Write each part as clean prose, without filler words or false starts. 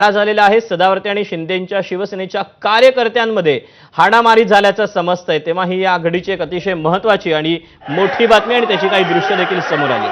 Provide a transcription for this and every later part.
झालेला आहे। सदावर्ते आणि शिंदेंच्या शिवसेनेच्या कार्यकर्त्यांमध्ये हाणामारी झाल्याचं समजतंय, तेव्हा ही या घडीची एक अतिशय महत्त्वाची आणि मोठी बातमी आणि त्याची काही दृश्य देखील समोर आली।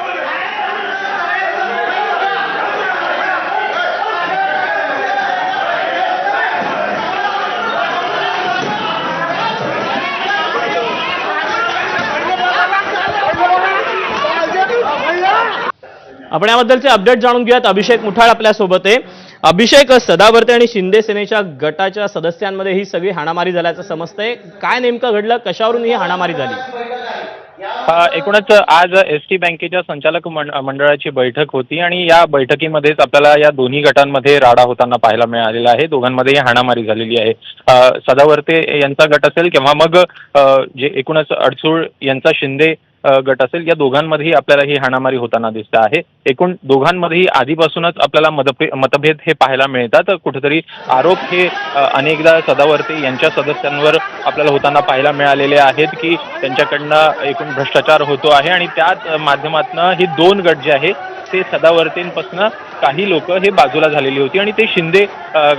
आपण याबद्दलचे अपडेट जाणून घेऊयात। अभिषेक मुठाळ आपल्या सोबत आहे। अभिषेक, सदावर्ते आणि शिंदे सेनेच्या गटाच्या सदस्यांमध्ये ही सगळी हाणामारी झाल्याचं समजतंय, काय नेमकं घडलं, कशावरून ही हाणामारी झाली? एकूणच आज एसटी बँकेच्या संचालक मंडळाची बैठक होती आणि या बैठकीमध्येच आपल्याला या दोन्ही गटांमध्ये राडा होताना पाहायला मिळालेला आहे। दोघांमध्येही हाणामारी झालेली आहे। सदावर्ते यांचा गट असेल किंवा मग जे एकूणच अडसूळ यांचा शिंदे गट असेल, या दोघांमध्येही आपल्याला ही हाणामारी होताना दिसत आहे। एकूण दोघांमध्येही आधीपासूनच आपल्याला मतभेद हे पाहायला मिळतात। कुठेतरी आरोप हे अनेकदा सदावर्ते यांच्या सदस्यांवर आपल्याला होताना पाहायला मिळालेले आहेत की त्यांच्याकडनं एकूण भ्रष्टाचार होतो आहे आणि त्याच माध्यमातून हे दोन गट जे आहे ते सदावर्तेंपासून काही लोक हे बाजूला झालेली होती आणि ते शिंदे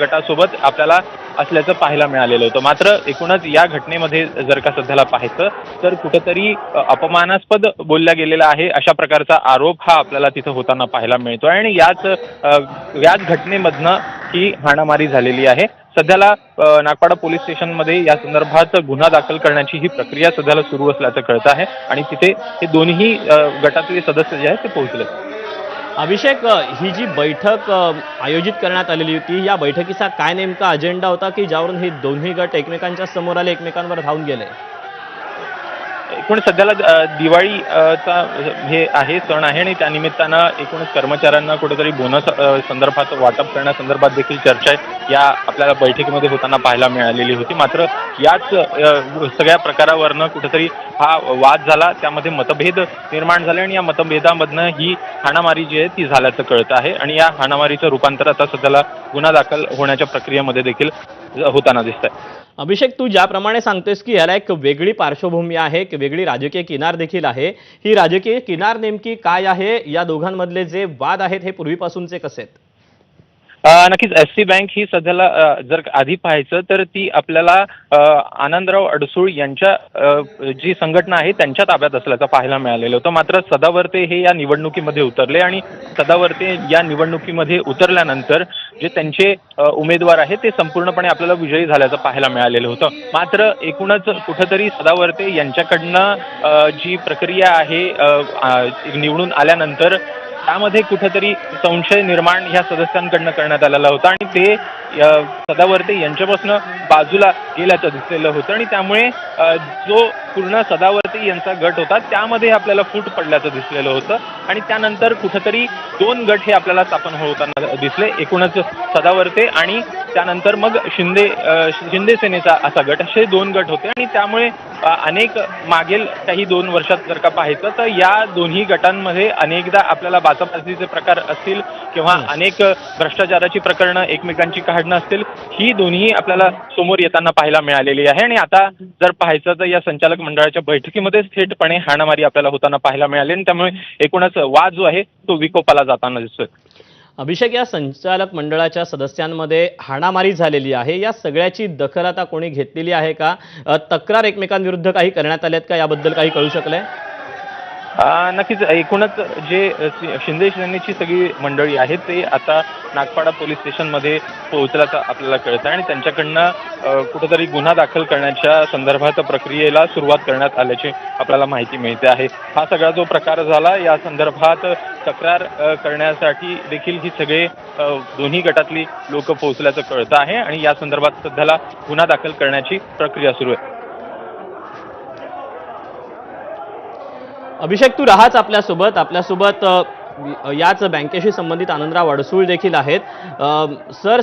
गटासोबत आपल्याला असल्याचं पाहायला मिळालेलं होतं। मात्र एकूणच या घटनेमध्ये जर का सध्याला पाहायचं तर कुठेतरी अपमानास्पद बोलला गेलेला आहे अशा प्रकारचा आरोप हा आपल्याला तिथं होताना पाहायला मिळतोय आणि याच घटनेमधनं ही हाणामारी झालेली आहे। सध्याला नागपाडा पोलीस स्टेशनमध्ये या संदर्भात गुन्हा दाखल करण्याची ही प्रक्रिया सध्याला सुरू असल्याचं कळतं आहे आणि तिथे हे दोन्ही गटातले सदस्य जे आहेत ते पोहोचले। अभिषेक, ही जी बैठक आयोजित करण्यात आलेली होती, या बैठकीचा काय नेमका अजेंडा होता की ज्यावरून हे दोन्ही गट एकमेकांच्या समोर आले, एकमेकांवर धावून गेले? एकूण सध्याला दिवाळीचा हे आहे सण आहे आणि त्यानिमित्तानं एकूणच कर्मचाऱ्यांना कुठेतरी बोनस संदर्भात वाटप करण्यासंदर्भात देखील चर्चा या आपल्याला बैठकीमध्ये होताना पाहायला मिळालेली होती। मात्र याच सगळ्या प्रकारावरनं कुठेतरी हा वाद झाला, त्यामध्ये मतभेद निर्माण झाले आणि या मतभेदामधनं ही हाणामारी जी आहे ती झाल्याचं कळतं आहे आणि या हाणामारीचं रूपांतर आता सध्याला गुन्हा दाखल होण्याच्या प्रक्रियेमध्ये देखील होताना दिसत आहे। अभिषेक, तू ज्याप्रमाणे सांगतोस की याला एक वेगळी पार्श्वभूमी आहे, एक वेगळी राजकीय किनार देखील आहे, ही राजकीय किनार नेमकी काय आहे? या दोघांमधले जे वाद आहेत हे पूर्वीपासूनचे कसे आहेत? नक्कीच एसटी बँक ही सध्याला जर आधी पाहायचं तर ती आपल्याला आनंदराव अडसूळ यांच्या जी संघटना आहे त्यांच्या ताब्यात असल्याचं पाहायला मिळालेलं होतं। मात्र सदावर्ते हे या निवडणुकीमध्ये उतरले आणि सदावर्ते या निवडणुकीमध्ये उतरल्यानंतर जे त्यांचे उमेदवार आहेत ते संपूर्णपणे आपल्याला विजयी झाल्याचं पाहायला मिळालेलं होतं। मात्र एकूणच कुठंतरी सदावर्ते यांच्याकडनं जी प्रक्रिया आहे निवडून आल्यानंतर त्यामध्ये कुठेतरी संशय निर्माण ह्या सदस्यांकडनं करण्यात आलेला होता आणि ते सदावर्ते यांच्यापासून बाजूला गेल्याचं दिसलेलं होतं आणि त्यामुळे जो पूर्ण सदावर्ते यांचा गट होता त्यामध्ये आपल्याला फूट पडल्याचं दिसलेलं होतं आणि त्यानंतर कुठेतरी दोन गट हे आपल्याला स्थापन होताना दिसले। एकूणच सदावर्ते आणि त्यानंतर मग शिंदे सेनेचा असा गट, असे दोन गट होते आणि त्यामुळे अनेक मागील काही 2 वर्षात जर का पाहायचं तर या दोन्ही गटांमध्ये अनेकदा आपल्याला बाचाबाचीचे प्रकार असतील किंवा अनेक भ्रष्टाचाराची प्रकरणं एकमेकांची काढणं असतील, ही दोन्ही आपल्याला समोर येताना पाहायला मिळालेली आहे आणि आता जर पाहायचं तर या संचालक मंडळाच्या बैठकीमध्ये थेटपणे हाणामारी आपल्याला होताना पाहायला मिळाली आणि त्यामुळे एकूणच वाद जो आहे तो विकोपाला जाताना दिसतोय। अभिषेक, या संचालक मंडळाच्या सदस्यांमध्ये हाणामारी झालेली आहे, या सगळ्याची दखल आता कोणी घेतलेली आहे का? तक्रार एकमेकांविरुद्ध काही करण्यात आल्यात का? याबद्दल काही कळू शकलंय? नक्कीच एकूणच जे शिंदे सेनेची सगळी मंडळी आहेत ते आता नागपाडा पोलीस स्टेशनमध्ये पोहोचल्याचं आपल्याला कळतं आणि त्यांच्याकडनं कुठेतरी गुन्हा दाखल करण्याच्या संदर्भात प्रक्रियेला सुरुवात करण्यात आल्याची आपल्याला माहिती मिळते आहे। हा सगळा जो प्रकार झाला या संदर्भात तक्रार करण्यासाठी देखील ही सगळे दोन्ही गटातली लोक पोहोचल्याचं कळतं आहे आणि या संदर्भात सध्याला गुन्हा दाखल करण्याची प्रक्रिया सुरू आहे। अभिषेक, तू राहाच आपल्यासोबत याच बँकेशी संबंधित आनंदराव अडसूळ देखील आहेत। सर,